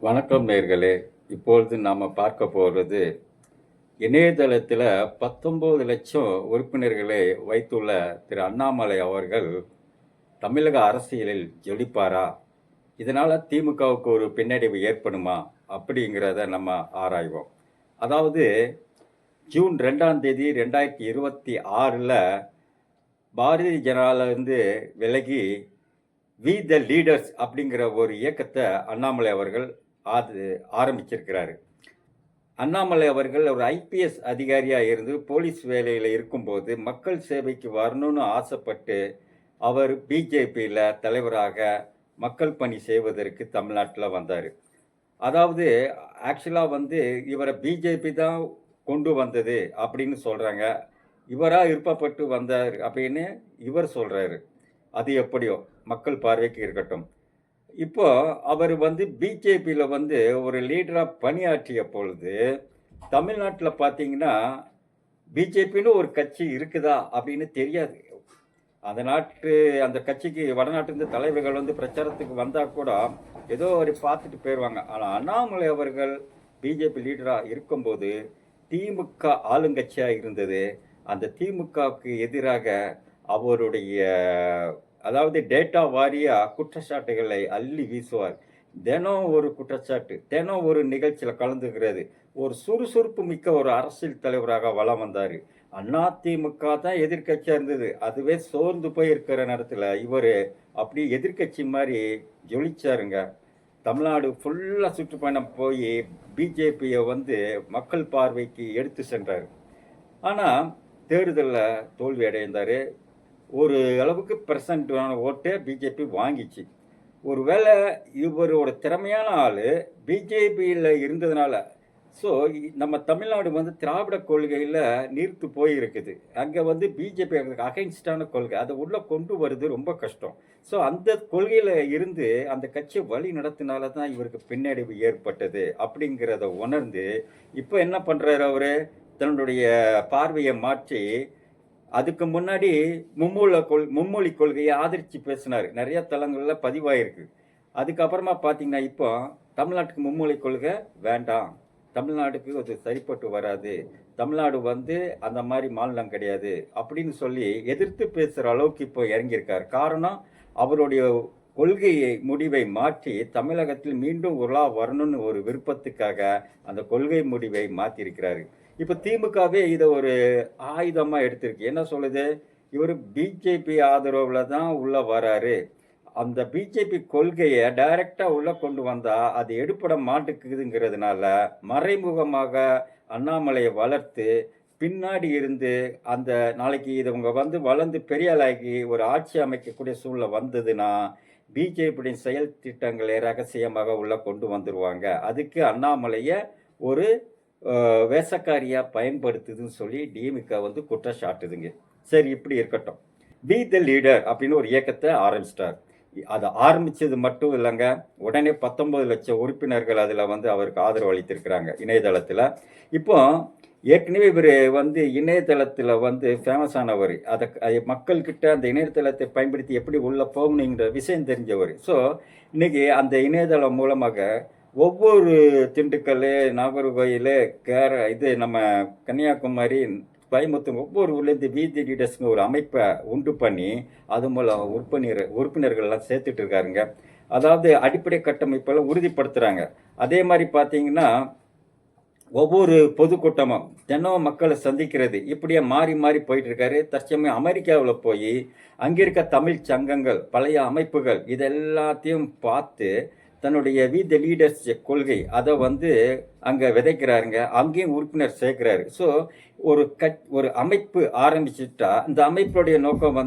வணக்கம் நேர்களே. இப்பொழுது நாம் பார்க்க போகிறது இணையதளத்தில் 19 லட்சம் உறுப்பினர்களை வைத்துள்ள திரு அண்ணாமலை அவர்கள் தமிழக அரசியலில் ஜொலிப்பாரா? இதனால் திமுகவுக்கு ஒரு பின்னடைவு ஏற்படுமா? அப்படிங்கிறத நம்ம ஆராய்வோம். அதாவது ஜூன் 2ஆம் தேதி 2026 பாரதிய ஜனதாவிலிருந்து விலகி வி த லீடர்ஸ் அப்படிங்கிற ஒரு இயக்கத்தை அண்ணாமலை அவர்கள் ஆரம்பிச்சிருக்கிறாரு. அண்ணாமலை அவர்கள் ஒரு ஐபிஎஸ் அதிகாரியாக இருந்து போலீஸ் வேலையில் இருக்கும்போது மக்கள் சேவைக்கு வரணும்னு ஆசைப்பட்டு அவர் பிஜேபியில் தலைவராக மக்கள் பணி செய்வதற்கு தமிழ்நாட்டில் வந்தார். அதாவது ஆக்சுவலாக இவரை பிஜேபி தான் கொண்டு வந்தது அப்படின்னு சொல்கிறாங்க. இவராக விருப்பப்பட்டு வந்தார் அப்படின்னு இவர் சொல்கிறாரு. அது எப்படியோ மக்கள் பார்வைக்கு இருக்கட்டும். இப்போ அவர் பிஜேபியில் ஒரு லீடராக பணியாற்றிய பொழுது தமிழ்நாட்டில் பார்த்தீங்கன்னா பிஜேபின்னு ஒரு கட்சி இருக்குதா அப்படின்னு தெரியாது. அந்த கட்சிக்கு வடநாட்டிலிருந்து தலைவர்கள் பிரச்சாரத்துக்கு வந்தால் கூட ஏதோ ஒரு பார்த்துட்டு போயிடுவாங்க. ஆனால் அண்ணாமலை அவர்கள் பிஜேபி லீடராக இருக்கும்போது திமுக ஆளுங்கட்சியாக இருந்தது. அந்த திமுகவுக்கு எதிராக அவருடைய அதாவது டேட்டா வாரியாக குற்றச்சாட்டுகளை அள்ளி வீசுவார். தினம் ஒரு குற்றச்சாட்டு, தினம் ஒரு நிகழ்ச்சியில் கலந்துக்கிறது. ஒரு சுறுசுறுப்பு மிக்க ஒரு அரசியல் தலைவராக வலம் வந்தார். அதிமுக தான் எதிர்கட்சியாக இருந்தது. அதுவே சோர்ந்து போய் இருக்கிற நேரத்தில் இவர் அப்படி எதிர்கட்சி மாதிரி ஜொலிச்சாருங்க. தமிழ்நாடு ஃபுல்லாக சுற்றுப்பயணம் போய் பிஜேபியை மக்கள் பார்வைக்கு எடுத்து சென்றார். ஆனால் தேர்தலில் தோல்வி அடைந்தார். ஒரு அளவுக்கு பெர்சன்டான ஓட்டை பிஜேபி வாங்கிச்சு. ஒருவேளை இவரோட திறமையான ஆள் பிஜேபியில் இருந்ததுனால நம்ம தமிழ்நாடு திராவிட கொள்கையில் நீர்த்து போயிருக்குது. அங்கே பிஜேபி அகைன்ஸ்டான கொள்கை, அதை உள்ளே கொண்டு வருது ரொம்ப கஷ்டம். அந்த கொள்கையில் இருந்து அந்த கட்சியை வழி நடத்தினால தான் இவருக்கு பின்னடைவு ஏற்பட்டது அப்படிங்கிறத உணர்ந்து இப்போ என்ன பண்ணுறாரு அவர்? தன்னுடைய பார்வையை மாற்றி அதுக்கு முன்னாடி மும்மொழி கொள்கையை ஆதரித்து பேசினார். நிறைய தளங்களில் பதிவாயிருக்கு. அதுக்கப்புறமா பார்த்தீங்கன்னா இப்போ தமிழ்நாட்டுக்கு மும்மொழி கொள்கை வேண்டாம், தமிழ்நாட்டுக்கு அது சரிப்பட்டு வராது, தமிழ்நாடு அந்த மாதிரி மாநிலம் கிடையாது அப்படின்னு சொல்லி எதிர்த்து பேசுகிற அளவுக்கு இப்போ இறங்கியிருக்கார். காரணம் அவருடைய கொள்கையை முடிவை மாற்றி தமிழகத்தில் மீண்டும் உலா வரணும்னு ஒரு விருப்பத்துக்காக அந்த கொள்கை முடிவை மாற்றிருக்கிறாரு. இப்போ திமுகவே இதை ஒரு ஆயுதமாக எடுத்திருக்கு. என்ன சொல்லுது? இவர் பிஜேபி ஆதரவில் தான் உள்ளே வராரு. அந்த பிஜேபி கொள்கையை டைரெக்டாக உள்ளே கொண்டு வந்தால் அது எடுப்பட மாட்டுக்குதுங்கிறதுனால மறைமுகமாக அண்ணாமலையை வளர்த்து பின்னாடி இருந்து அந்த நாளைக்கு இவங்க வளர்ந்து பெரியாளாகி ஒரு ஆட்சி அமைக்கக்கூடிய சூழ்நிலை வந்ததுன்னா பிஜேபியுடைய செயல் திட்டங்களை ரகசியமாக உள்ளே கொண்டு வந்துடுவாங்க. அதுக்கு அண்ணாமலையை ஒரு வேசக்காரியாக பயன்படுத்துதுன்னு சொல்லி டிஎம்கே குற்றச்சாட்டுதுங்க. சரி, இப்படி இருக்கட்டும். பி த லீடர் அப்படின்னு ஒரு இயக்கத்தை ஆரம்பிச்சிட்டார். அதை ஆரம்பித்தது மட்டும் இல்லைங்க, உடனே 19 லட்சம் உறுப்பினர்கள் அதில் அவருக்கு ஆதரவு அளித்திருக்கிறாங்க இணையதளத்தில். இப்போ ஏற்கனவே இவர் இணையதளத்தில் ஃபேமஸ் ஆனவர். அதை மக்கள்கிட்ட அந்த இணையதளத்தை பயன்படுத்தி எப்படி உள்ளே போகணுங்கிற விஷயம் தெரிஞ்சவர். இன்றைக்கி அந்த இணையதளம் மூலமாக ஒவ்வொரு திண்டுக்கல், நாகர்கோயில், இது நம்ம கன்னியாகுமரி, கோயம்புத்தூர் ஒவ்வொரு ஊர்லேருந்து வீதி லீடர்ஸ்னு ஒரு அமைப்பை உண்டு பண்ணி அது மூலம் உறுப்பினர்கள்லாம் சேர்த்துட்டு இருக்காருங்க. அதாவது அடிப்படை கட்டமைப்பெல்லாம் உறுதிப்படுத்துகிறாங்க. அதே மாதிரி பார்த்தீங்கன்னா ஒவ்வொரு பொதுக்கூட்டமும் தினம் மக்களை சந்திக்கிறது இப்படியே மாறி மாறி போயிட்டு இருக்காரு. தற்சமயம் அமெரிக்காவில் போய் அங்கே இருக்க தமிழ் சங்கங்கள், பழைய அமைப்புகள் இதெல்லாத்தையும் பார்த்து தன்னுடைய வி த லீடர்ஸ் கொள்கை அதை அங்கே விதைக்கிறாருங்க. அங்கேயும் உறுப்பினர் சேர்க்கிறாரு. ஒரு அமைப்பு ஆரம்பிச்சுட்டா இந்த அமைப்புடைய நோக்கம்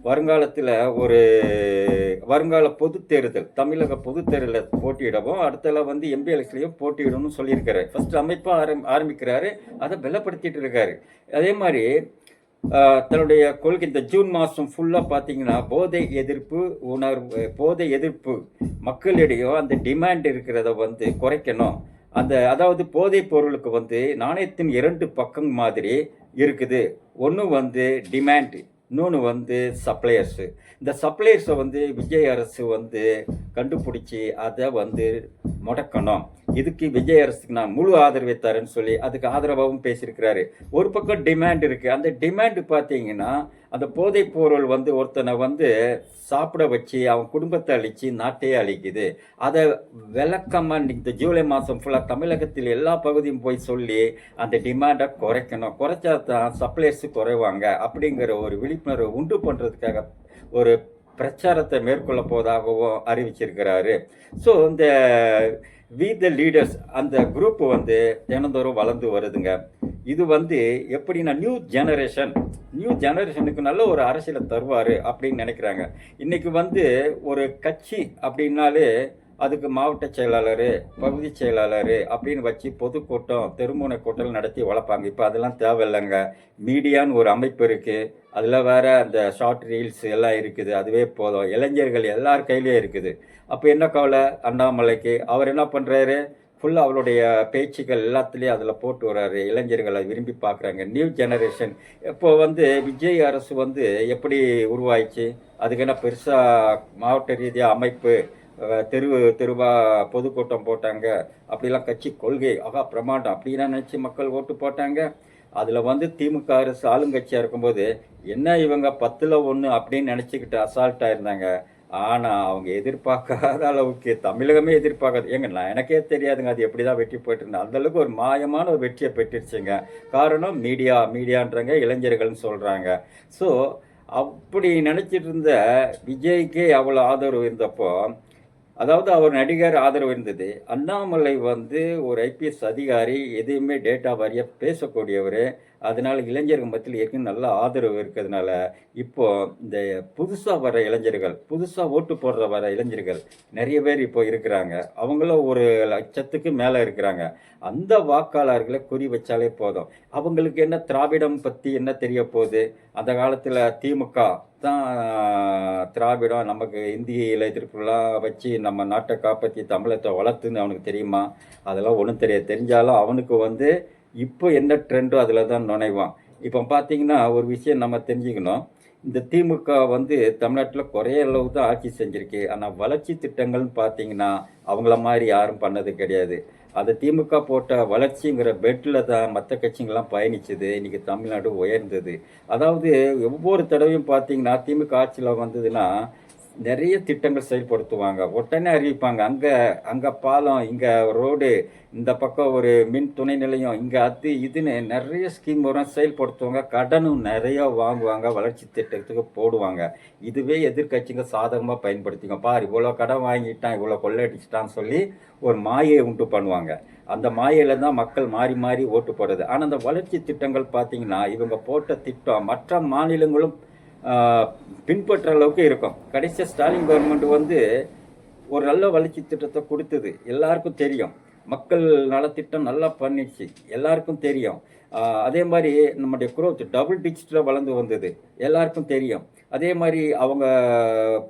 வருங்காலத்தில் வருங்கால பொது தேர்தல், தமிழக பொது தேர்தலில் போட்டியிடவும் அடுத்தல எம்பி எலெக்ஷன்லையும் போட்டியிடணும்னு சொல்லியிருக்காரு. ஃபர்ஸ்ட் அமைப்பாக ஆரம்பிக்கிறாரு, அதை பலப்படுத்திட்டு இருக்காரு. அதே மாதிரி தன்னுடைய கொள்கை இந்த ஜூன் மாதம் ஃபுல்லாக பார்த்தீங்கன்னா போதை எதிர்ப்பு மக்களிடையும் அந்த டிமாண்ட் இருக்கிறத குறைக்கணும். அதாவது போதைப் பொருளுக்கு நாணயத்தின் 2 பக்கம் மாதிரி இருக்குது. ஒன்று டிமாண்ட், இன்னொன்று சப்ளையர்ஸு. இந்த சப்ளையர்ஸை விஜய் அரசு கண்டுபிடிச்சி அதை முடக்கணும், இதுக்கு விஜய் அரசுக்கு நான் முழு ஆதரவை தரேன்னு சொல்லி அதுக்கு ஆதரவாகவும் பேசியிருக்கிறாரு. ஒரு பக்கம் டிமாண்ட் இருக்குது. அந்த டிமாண்டு பார்த்தீங்கன்னா அந்த போதைப் பொருள் வந்து ஒருத்தனை வந்து சாப்பிட வச்சு அவன் குடும்பத்தை அழித்து நாட்டையே அழிக்குது. அதை விளக்கமாக இந்த ஜூலை மாதம் ஃபுல்லாக தமிழகத்தில் எல்லா பகுதியும் போய் சொல்லி அந்த டிமாண்டை குறைக்கணும், குறைச்சா தான் சப்ளையர்ஸு குறைவாங்க அப்படிங்கிற ஒரு விழிப்புணர்வை உண்டு பண்ணுறதுக்காக ஒரு பிரச்சாரத்தை மேற்கொள்ள போவதாகவும் அறிவிச்சிருக்கிறாரு. ஸோ இந்த வி த லீடர்ஸ் அந்த குரூப் வந்து தினந்தோறும் வளர்ந்து வருதுங்க. இது வந்து எப்படின்னா நியூ ஜெனரேஷனுக்கு நல்ல ஒரு அரசியலை தருவார் அப்படின்னு நினைக்கிறாங்க. இன்றைக்கி வந்து ஒரு கட்சி அப்படின்னாலே அதுக்கு மாவட்ட செயலாளர், பகுதி செயலாளர் அப்படின்னு வச்சு பொதுக்கூட்டம், தெருமுனை கூட்டம் நடத்தி வளர்ப்பாங்க. இப்போ அதெல்லாம் தேவையில்லைங்க. மீடியான்னு ஒரு அமைப்பு இருக்குது, அதில் வேறு அந்த ஷார்ட் ரீல்ஸ் எல்லாம் இருக்குது, அதுவே போதும். இளைஞர்கள் எல்லார் கையிலேயே இருக்குது. அப்போ என்ன கவலை அண்ணாமலைக்கு? அவர் என்ன பண்ணுறாரு, ஃபுல்லாக அவருடைய பேச்சுக்கள் எல்லாத்துலேயும் அதில் போட்டு வர்றாரு. இளைஞர்களை விரும்பி பார்க்குறாங்க. New generation. இப்போ வந்து விஜய் அரசு வந்து எப்படி உருவாயிச்சு, அதுக்கு என்ன பெருசாக மாவட்ட ரீதியாக அமைப்பு தெருவாக பொதுக்கூட்டம் போட்டாங்க, அப்படிலாம் கட்சி கொள்கை பிரமாண்டம் அப்படிலாம் நினச்சி மக்கள் ஓட்டு போட்டாங்க. அதில் வந்து திமுக அரசு ஆளுங்கட்சியாக இருக்கும்போது என்ன இவங்க 10ல் 1 அப்படின்னு நினச்சிக்கிட்டு அசால்ட்டாக இருந்தாங்க. ஆனால் அவங்க எதிர்பார்க்காத அளவுக்கு தமிழகமே எதிர்பார்க்காது. நான் எனக்கே தெரியாதுங்க அது எப்படி தான் வெற்றி போயிட்டுருந்தேன். அந்தளவுக்கு ஒரு மாயமான ஒரு வெற்றியை பெற்றுருச்சுங்க. காரணம் மீடியான்றாங்க, இளைஞர்கள்னு சொல்கிறாங்க. ஸோ அப்படி நினச்சிட்டு இருந்த விஜய்க்கே அவ்வளோ ஆதரவு இருந்தப்போ, அதாவது அவர் நடிகர் ஆதரவு இருந்தது. அண்ணாமலை வந்து ஒரு ஐபிஎஸ் அதிகாரி, எதையுமே டேட்டா வாரியாக பேசக்கூடியவர். அதனால் இளைஞர்கள் மத்தியில் ஏற்கனவே நல்ல ஆதரவு இருக்கிறதுனால இப்போது இந்த புதுசாக வர இளைஞர்கள், புதுசாக ஓட்டு போடுற வர இளைஞர்கள் நிறைய பேர் இப்போ இருக்கிறாங்க. அவங்களும் 1,00,000க்கு மேலே இருக்கிறாங்க. அந்த வாக்காளர்களை குறி வச்சாலே போதும். அவங்களுக்கு என்ன திராவிடம் பற்றி என்ன தெரிய போகுது? அந்த காலத்தில் திமுக தான் திராவிடம், நமக்கு இந்தியில் எதிர்ப்புலாம் வச்சு நம்ம நாட்டை காப்பாற்றி தமிழத்தை வளர்த்துன்னு அவனுக்கு தெரியுமா? அதெல்லாம் ஒன்றும் தெரிஞ்சாலும் அவனுக்கு வந்து இப்போ என்ன ட்ரெண்டோ அதில் தான் நுழைவான். இப்போ பார்த்தீங்கன்னா ஒரு விஷயம் நம்ம தெரிஞ்சுக்கணும். இந்த திமுக வந்து தமிழ்நாட்டில் குறைய அளவு தான் ஆட்சி செஞ்சுருக்கு. ஆனால் வளர்ச்சி திட்டங்கள்னு பார்த்தீங்கன்னா அவங்கள மாதிரி யாரும் பண்ணது கிடையாது. அந்த திமுக போட்ட வளர்ச்சிங்கிற பெட்டில் தான் மற்ற கட்சிங்கள்லாம் பயணிச்சது. இன்றைக்கி தமிழ்நாடு உயர்ந்தது. அதாவது ஒவ்வொரு தடவையும் பார்த்தீங்கன்னா திமுக ஆட்சியில் வந்ததுன்னா நிறைய திட்டங்கள் செயல்படுத்துவாங்க. உடனே அறிவிப்பாங்க, அங்கே பாலம், இங்கே ரோடு, இந்த பக்கம் ஒரு மின் துணை நிலையம், இங்கே அது இதுன்னு நிறைய ஸ்கீம் வரும், செயல்படுத்துவாங்க. கடனும் நிறையா வாங்குவாங்க, வளர்ச்சி திட்டத்துக்கு போடுவாங்க. இதுவே எதிர்கட்சிங்க சாதகமாக பயன்படுத்திங்க. பார் இவ்வளோ கடன் வாங்கிட்டான், இவ்வளோ கொள்ளையடிச்சிட்டான்னு சொல்லி ஒரு மாயை உண்டு பண்ணுவாங்க. அந்த மாயையில் தான் மக்கள் மாறி மாறி ஓட்டு போடுறது. ஆனால் அந்த வளர்ச்சி திட்டங்கள் பார்த்திங்கன்னா இவங்க போட்ட திட்டம் மற்ற மாநிலங்களும் பின்பற்ற அளவுக்கு இருக்கும். கடைசியாக ஸ்டாலின் கவர்மெண்ட் வந்து ஒரு நல்ல வளர்ச்சி திட்டத்தை கொடுத்தது, எல்லாருக்கும் தெரியும். மக்கள் நலத்திட்டம் நல்லா பண்ணிடுச்சு, எல்லாருக்கும் தெரியும். அதே மாதிரி நம்முடைய குரோத் டபுள் டிஜிட்டில் வளர்ந்து வந்தது, எல்லாருக்கும் தெரியும். அதே மாதிரி அவங்க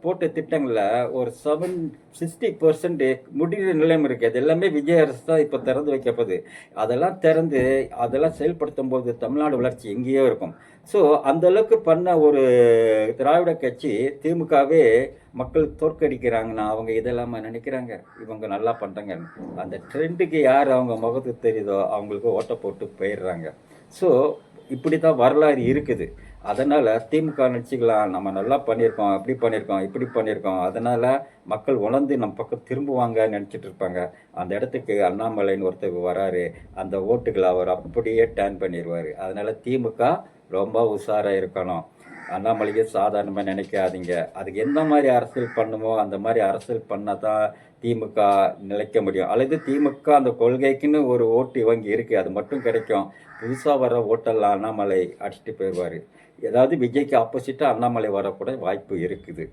போட்ட திட்டங்களில் ஒரு 60% முடிகிற நிலையம் இருக்குது. அது எல்லாமே விஜய் அரசு தான் இப்போ திறந்து வைக்கப்படுது. அதெல்லாம் செயல்படுத்தும் போது தமிழ்நாடு வளர்ச்சி எங்கேயோ இருக்கும். ஸோ அந்தளவுக்கு பண்ண ஒரு திராவிட கட்சி திமுகவே மக்கள் தோற்கடிக்கிறாங்கன்னா அவங்க இதெல்லாம் நினைக்கிறாங்க இவங்க நல்லா பண்ணுறாங்க. அந்த ட்ரெண்டுக்கு யார் அவங்க முகத்துக்கு தெரியுதோ அவங்களுக்கு ஓட்ட போட்டு போயிடுறாங்க. ஸோ இப்படி தான் வரலாறு இருக்குது. அதனால் திமுக நினச்சிக்கலாம், நம்ம நல்லா பண்ணியிருக்கோம், அப்படி பண்ணியிருக்கோம், இப்படி பண்ணியிருக்கோம், அதனால் மக்கள் உணர்ந்து நம்ம பக்கம் திரும்புவாங்க நினச்சிட்டு இருப்பாங்க. அந்த இடத்துக்கு அண்ணாமலைன்னு ஒருத்தர் வராரு, அந்த ஓட்டுகளை அவர் அப்படியே டேர்ன் பண்ணிடுவார். அதனால் திமுக ரொம்ப உஷாராக இருக்கணும். அண்ணாமலைக்கு சாதாரணமாக நினைக்காதீங்க. அதுக்கு எந்த மாதிரி அரசியல் பண்ணுமோ அந்த மாதிரி அரசியல் பண்ணால் தான் திமுக நிலைக்க முடியும். அல்லது திமுக அந்த கொள்கைக்குன்னு ஒரு ஓட்டு வங்கி இருக்குது, அது மட்டும் கிடைக்கும். புதுசாக வர ஓட்டெல்லாம் அண்ணாமலை அடிச்சுட்டு போயிடுவார். ஏதாவது விஜய்க்கு ஆப்போசிட்டாக அண்ணாமலை வரக்கூட வாய்ப்பு இருக்குது.